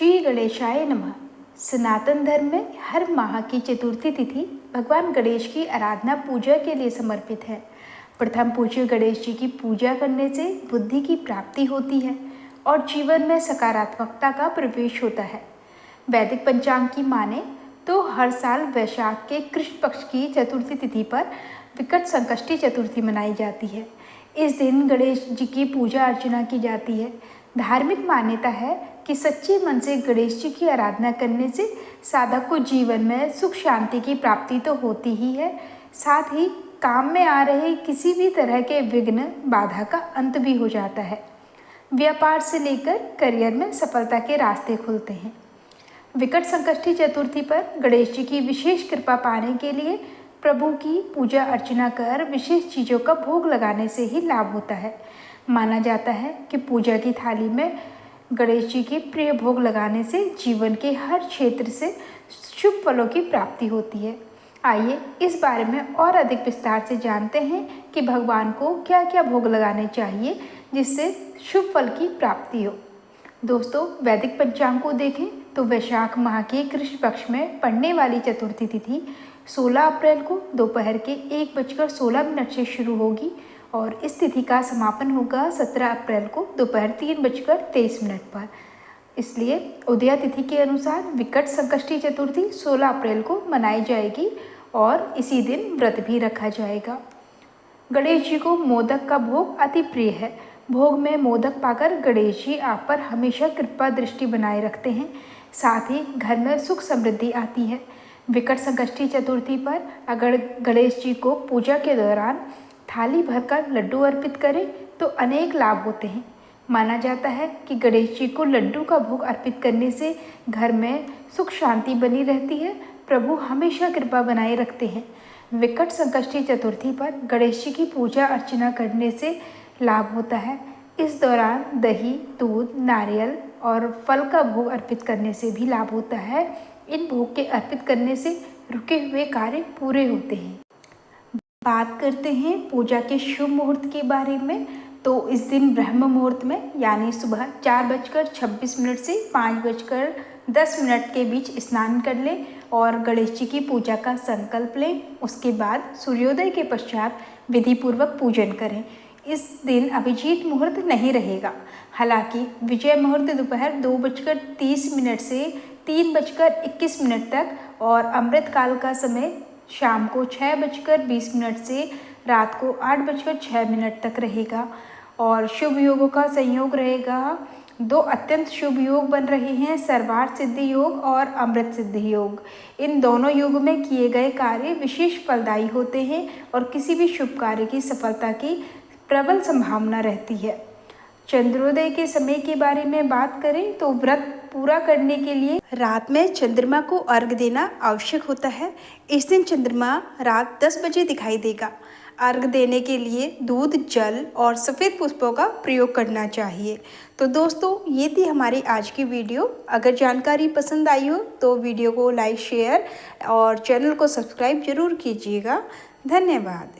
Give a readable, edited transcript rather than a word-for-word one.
श्री गणेशाय नमः। सनातन धर्म में हर माह की चतुर्थी तिथि भगवान गणेश की आराधना पूजा के लिए समर्पित है। प्रथम पूज्य गणेश जी की पूजा करने से बुद्धि की प्राप्ति होती है और जीवन में सकारात्मकता का प्रवेश होता है। वैदिक पंचांग की माने तो हर साल वैशाख के कृष्ण पक्ष की चतुर्थी तिथि पर विकट संकष्टी चतुर्थी मनाई जाती है। इस दिन गणेश जी की पूजा अर्चना की जाती है। धार्मिक मान्यता है कि सच्चे मन से गणेश जी की आराधना करने से साधक को जीवन में सुख शांति की प्राप्ति तो होती ही है, साथ ही काम में आ रहे किसी भी तरह के विघ्न बाधा का अंत भी हो जाता है। व्यापार से लेकर करियर में सफलता के रास्ते खुलते हैं। विकट संकष्टी चतुर्थी पर गणेश जी की विशेष कृपा पाने के लिए प्रभु की पूजा अर्चना कर विशेष चीज़ों का भोग लगाने से ही लाभ होता है। माना जाता है कि पूजा की थाली में गणेश जी के प्रिय भोग लगाने से जीवन के हर क्षेत्र से शुभ फलों की प्राप्ति होती है। आइए इस बारे में और अधिक विस्तार से जानते हैं कि भगवान को क्या क्या भोग लगाने चाहिए जिससे शुभ फल की प्राप्ति हो। दोस्तों, वैदिक पंचांग को देखें तो वैशाख माह के कृष्ण पक्ष में पड़ने वाली चतुर्थी तिथि 16 अप्रैल को दोपहर के 1:16 से शुरू होगी और इस तिथि का समापन होगा 17 अप्रैल को दोपहर 3:23 पर। इसलिए उदया तिथि के अनुसार विकट संकष्टी चतुर्थी 16 अप्रैल को मनाई जाएगी और इसी दिन व्रत भी रखा जाएगा। गणेश जी को मोदक का भोग अति प्रिय है। भोग में मोदक पाकर गणेश जी आप पर हमेशा कृपा दृष्टि बनाए रखते हैं, साथ ही घर में सुख समृद्धि आती है। विकट संकष्टी चतुर्थी पर अगर गणेश जी को पूजा के दौरान थाली भरकर लड्डू अर्पित करें तो अनेक लाभ होते हैं। माना जाता है कि गणेश जी को लड्डू का भोग अर्पित करने से घर में सुख शांति बनी रहती है, प्रभु हमेशा कृपा बनाए रखते हैं। विकट संकष्टी चतुर्थी पर गणेश जी की पूजा अर्चना करने से लाभ होता है। इस दौरान दही, दूध, नारियल और फल का भोग अर्पित करने से भी लाभ होता है। इन भोग के अर्पित करने से रुके हुए कार्य पूरे होते हैं। बात करते हैं पूजा के शुभ मुहूर्त के बारे में। तो इस दिन ब्रह्म मुहूर्त में यानी सुबह 4:26 से 5:10 के बीच स्नान कर लें और गणेश जी की पूजा का संकल्प लें। उसके बाद सूर्योदय के पश्चात विधि पूर्वक पूजन करें। इस दिन अभिजीत मुहूर्त नहीं रहेगा। हालांकि विजय मुहूर्त दोपहर 2:30 से 3:21 तक और अमृत काल का समय शाम को 6:20 से रात को 8:06 तक रहेगा। और शुभ योगों का संयोग रहेगा। 2 अत्यंत शुभ योग बन रहे हैं, सर्वार्थ सिद्धि योग और अमृत सिद्धि योग। इन दोनों योग में किए गए कार्य विशेष फलदायी होते हैं और किसी भी शुभ कार्य की सफलता की प्रबल संभावना रहती है। चंद्रोदय के समय के बारे में बात करें तो व्रत पूरा करने के लिए रात में चंद्रमा को अर्घ देना आवश्यक होता है। इस दिन चंद्रमा रात 10 बजे दिखाई देगा। अर्घ देने के लिए दूध, जल और सफ़ेद पुष्पों का प्रयोग करना चाहिए। तो दोस्तों, ये थी हमारी आज की वीडियो। अगर जानकारी पसंद आई हो तो वीडियो को लाइक, शेयर और चैनल को सब्सक्राइब जरूर कीजिएगा। धन्यवाद।